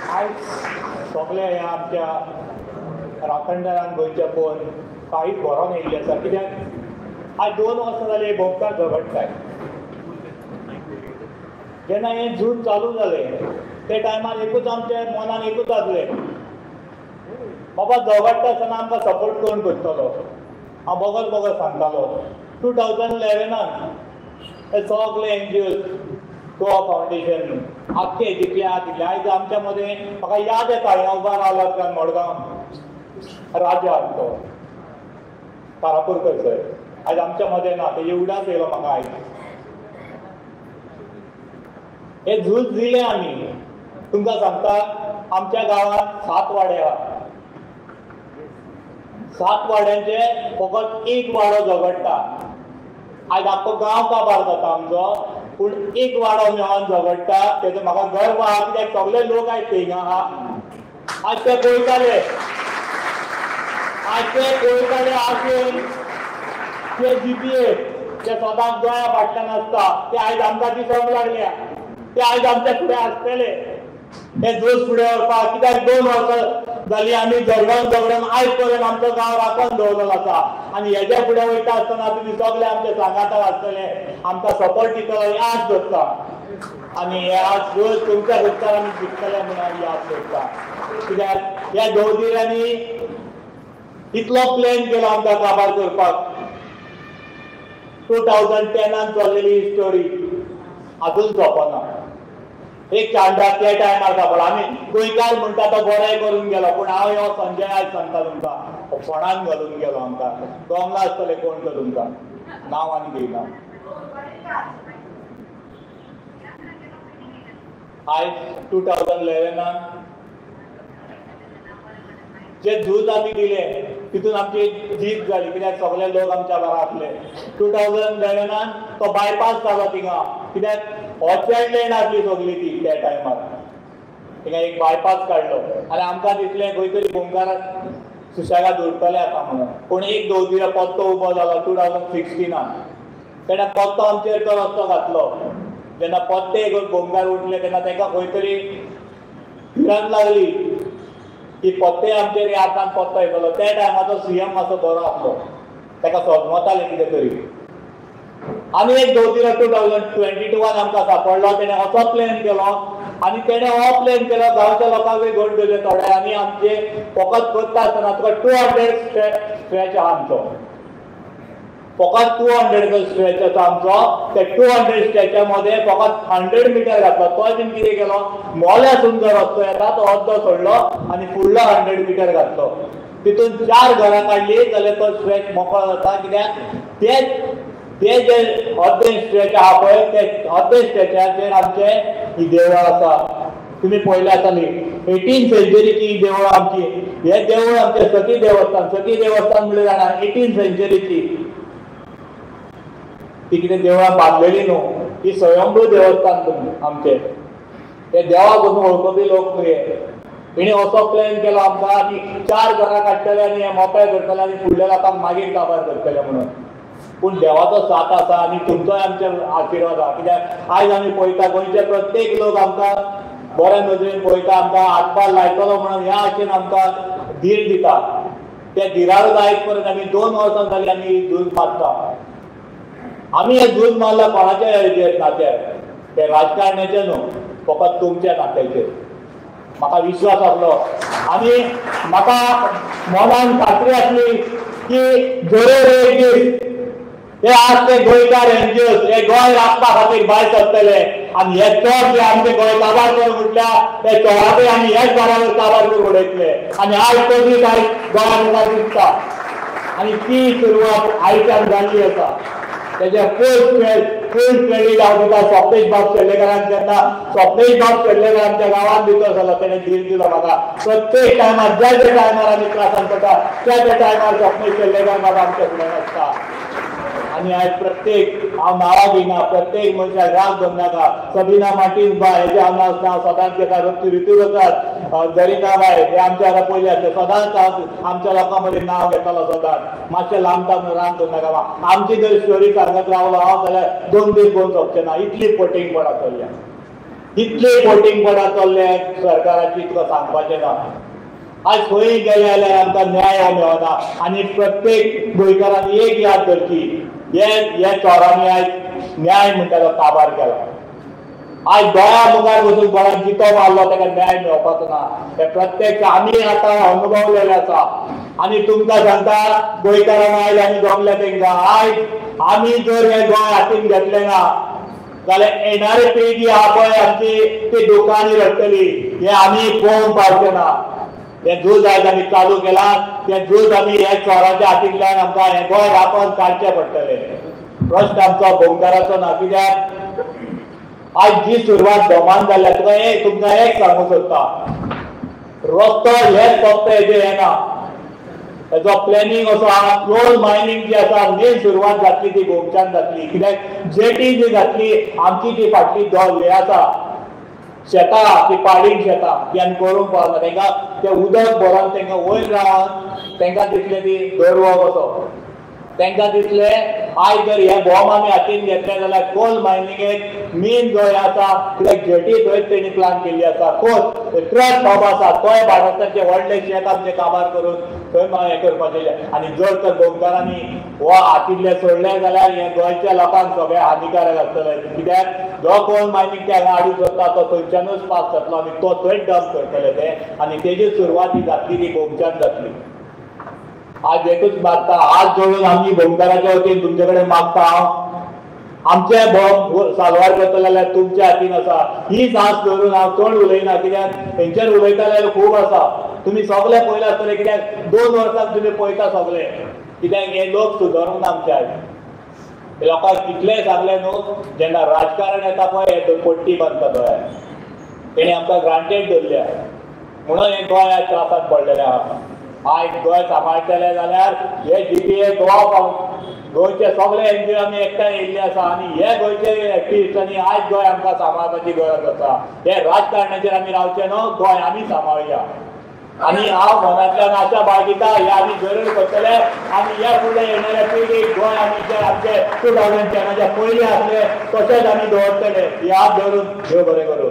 आज सगळे ह्या आमच्या राखणदारान गोंयचे पळोवन काही बरोवन येयल्ले आसा, कित्याक आज 2 वर्सां जाली भोंवकार झगडटाय. जेन्ना हें झूज चालू जालें ते टायमार एकूच आमच्या मनान एकूच आसलें, बाबा झगडटा आसतना आमकां सपोर्ट कोण करतलो. हांव बोगस बोगस सांगतालो. 2011 हे सगळे NGOs, गोवा फावंडेशन, आख्खे जितले आहा तितले आयज आमच्या मदें म्हाका याद येता हांव उबा रावलो उपरांत मडगांव राजा तो कारापुरकर सर आयज आमच्या मदें ना, ते एवढाच येयलो म्हाका आयज. हे झूज दिले आमी. तुमकां सांगता आमच्या गांवांत 7 वाडे आहा. 7 वाड्यांचे फकत एक वाडो झगडटा. आज आख्खो गांव काबार जाता आमचो, पूण एक वाडो मेळोन झगडटा. तेजो म्हाका गर्व आहा, कित्याक सगळे लोक आयज थिंगा आहा. आज ते पळयताले आसून ते GPA ते सदांच गोंया फाटल्यान आसता, ते आयज आमकां दिसोंक लागल्या. ते आयज आमच्या फुडें आसतले हे झूज फुडें व्हरपाक. कित्याक 2 वर्सां जालीं आमी झगडून आयज पर्यंत आमचो गांव राखून दवरलेलो आसा. आनी हेज्या फुडें वयता आसतना तुमी सगळे आमचे सांगाताक आसतले, आमकां सपोर्ट दितलो ही आस दवरता. आनी हे आज झूज तुमच्या भुतकाळ आमी जिखतले म्हणून आमी आस दवरता. कित्याक ह्या दोदीरांनी इतलो प्लॅन केलो आमकां काबार करपाक. 2010 चल्लेली ही स्टोरी अजून सोंपना. एक चांडा त्या टायमार सापडला. आमी गोंयकार म्हणटा तो बरें करून गेलो, पूण हांव ह्यो संजय आयज सांगता तुमकां फोंडान घालून गेलो. आमकां दोंगला आसतले कोण तो तुमकां नांव आनी दिना. आयज 2011 जे झूज आमी दिले तितून आमची जीत जाली, कित्याक सगळे लोक आमच्या बरा आसले. 2011 तो बायपास जालो थिंगा, कित्याक ऑचर्ड लँड आसली सगळी ती त्या टायमार. थिंगा एक बायपास काडलो आनी आमकां दिसलें खंय तरी गोंयकाराक सुशेगाद उरतले आतां म्हणून. पूण एक दोदीर पत्तो उबो जालो 2016. तेणें पत्तो आमचेर तो रस्तो घातलो. जेन्ना पत्ते गोंयकार उठले तेन्ना तांकां खंय तरी भिरांत लागली की पत्ते आमचेर आतां पत्तो येतलो. त्या टायमाचो CM मातसो बरो आसलो, ताका सोजमतालें कितें तरी. आनी एक दोदीर 2022 आमकां सांपडलो. तेणें असो प्लॅन केलो आनी तेणें हो प्लॅन केलो गांवच्या लोकांकूय घट दिले थोडे. आनी आमचे फकत करता आसतना तुका 200 स्ट्रेच आहा आमचो. फकत 200 स्ट्रेच आसा आमचो. ते 200 स्ट्रेचा मध्ये फकत 100 मिटर घातलो. तो बीन कितें केलो, मोल्यासून जो रस्तो येता तो अर्दो सोडलो आनी फुडलो 100 मिटर घातलो. तितून 4 घरां काडली जाल्यार तो स्ट्रेच मोकळो जाता. कित्याक ते जे अर्दे स्ट्रेच आहा पळय ते अर्दे स्ट्रेचाचेर आमचे ही देवळां आसा. तुमी पळयलें आसतली 18th सेंचुरीची ही देवळां आमची. हे देवूळ आमचे सती देवस्थान म्हणलें जाणा 18th सेंचुरीची. ती कितें देवळां बांदलेली न्हू, ही स्वयंभू देवस्थान आमचे. ते देवाक वचून वळखपी लोक तुये. तेणी असो प्लॅन केलो आमकां आनी 4 घरां काडटले आनी हे मोकळे करतले आनी फुडल्या लोकांक मागीर काबार करतले म्हणून. पूण देवाचो साथ आसा आनी तुमचोय आमचेर आशिर्वाद आहा. कित्याक आयज आमी पळयता गोंयचे प्रत्येक लोक आमकां बऱ्या नदरेन पळयता, आमकां हातभार लायतलो म्हणून ह्या आशेन आमकां धीर दिता. त्या धिरारूच आयज पर्यंत आमी 2 वर्सां जालीं आमी झूज मारता. आमी हे झूज मारला कोणाच्या हेजेर नात्यार, ते राजकारण्याचे न्हू, फकत तुमच्या नात्याचेर. म्हाका विश्वास आसलो आनी म्हाका मनान खात्री आसली की जरूर हे आज ते गोंयकार NGOs हे गोंय राखपा खातीर भायर सरतले आनी हे चोर जे आमचे गोंय काबार करून उठल्या ते चोराकय आमी हेच बराबर काबार करून उडयतले. आनी आयज तो दीस आयज गोंयांत दिसता आनी ती सुरवात आयच्यान जाल्ली आसा. तेजे फूल क्रेडीट हांव दिता स्वप्नेश बाब शेल्लेकाराक. जेन्ना स्वप्नेश बाब शेल्लेकार आमच्या गांवांत भितर जालो तेणें धीर दिलो म्हाका. प्रत्येक टायमार ज्या टायमार आमी त्रासान पडटा त्या टायमार स्वप्नेश शेल्लेकार बाब आमच्या फुड्यान आसता. आनी आयज प्रत्येक हांव नांवां घेयना, प्रत्येक मनशाक राग धरनाका. सबीना मार्टिन्स बाय हेजें हांव नांव सदांच घेता. ऋतुप्रसाद जरिना बाय हे आमचे आतां पयलीं आसले. सदांच हांव आमच्या लोकां मदीं नांव घेतालो सदांच. मातशें लांबता म्हणून राग धरनाका. आमची जर स्टोरी सांगत रावलो हांव जाल्यार 2 दीस बरोवन सोंपचें ना. इतली फटींग पडा चल्ल्या. कितले वोटिंगपणा चल्ले सरकाराची तुका सांगपाचें ना. आज खंय गेले जाल्यार आमकां न्याय हो मेळना आनी प्रत्येक गोंयकारांनी एक याद धरची, हे चोरांनी आयज न्याय म्हणटा तो काबार केला. आज गोंया मुखार वचून कोणाक जितो मारलो ताका न्याय मेळपाचो ना. हे प्रत्यक्ष आमी आतां अनुभवलेले आसा. आनी तुमकां सांगता गोंयकारांक आयज आमी जमले तांकां आयज आमी जर हे गोंय हातीन घेतलें ना जाल्यार येणारी पिळगी आहा पळय आमची ती दुकानी रडटली. हे आमी पळोवंक पावचे ना. हे झूज आयज आमी चालू केला. ते झूज आमी हे चोराच्या हातींतल्यान आमकां हे गोंय वापस काडचें पडटलें. प्रश्न आमचो गोंयकाराचो ना. कित्याक आज जी सुरवात दोमान जाल्या तुमकां एक सांगूंक सोदता, रस्तो हेच फक्त हेजे हे ना, हेजो प्लॅनिंग असो आहा. कोल मायनिंग जी आसा मेन सुरवात जातली ती गोमच्यान जातली. कित्याक जेटी जी जातली आमची ती फाटली हे आसा शेतां, ती पाडीक शेतां ती आमी करूंक पावना. तांकां तें उदक भरोन तांकां वयर रावन तांकां दिसलें ती दरवो कसो. तांकां दिसलें आयज जर हे बॉम्ब आमी हातीन घेतले जाल्यार कोल मायनिंगेक मेन जो आसा कित्याक जेटी थंयच तेणी प्लान केल्ली आसा. कोल ट्रक हब आसा तोय भारताचे व्हडले शेत आमचे काबार करून थंय हें करपाचें. आनी जर तर गोंयकारांनी हो हातींतले सोडले जाल्यार हे गोंयच्या लोकांक सगळें हानिकारक आसतलें. कित्याक जो कोल मायनिंग ते हांगा हाडूंक सोदता तो थंयच्यानूच पास जातलो आनी तो थंयच डंप करतले ते. आनी तेजी सुरवात ही जातली ती गोमच्यान जातली. आज एकूच मागता, आज जोडून आमी गोमकाराच्या वतीन तुमचे कडेन मागता हांव आमचे बॉम्ब साल्वार करतले जाल्यार तुमच्या हातीन आसा. ही सास धरून हांव चड उलयना. कित्याक तेंचेर उलयता जाल्यार खूब आसा. तुमी सगळे पयले आसतले. कित्याक 2 वर्सांक तुमी पळयता सगळे. कित्याक हे लोक सुदारूंक ना आमचे आयज. लोकांक कितलें सांगलें न्हू जेन्ना राजकारण येता पळय हे पट्टी बांदता दोळ्यार तेणी आमकां ग्रांटेड धरल्या म्हणून हे गोंय आज त्रासांत पडलेलें आहा. आयज गोंय सांबाळटले जाल्यार हे जीपीए गोंयचे सगळे एनजीओ आमी एकठांय येयल्ले आसा आनी हे गोंयचे एक्टिविस्टांनी आयज गोंय आमकां सांबाळपाची गरज आसा. हे राजकारणाचेर आमी रावचे न्हू, गोंय आमी सांबाळुया. आनी हांव मनांतल्यान आशा बाळगिता हे आमी जरूर करतले आनी ह्या फुडें येणाऱ्या पिळगेक गोंय आमी जे आमचे 2010 पयलीं आसले तशेंच आमी दवरतले. याद धरून देव बरें करूं.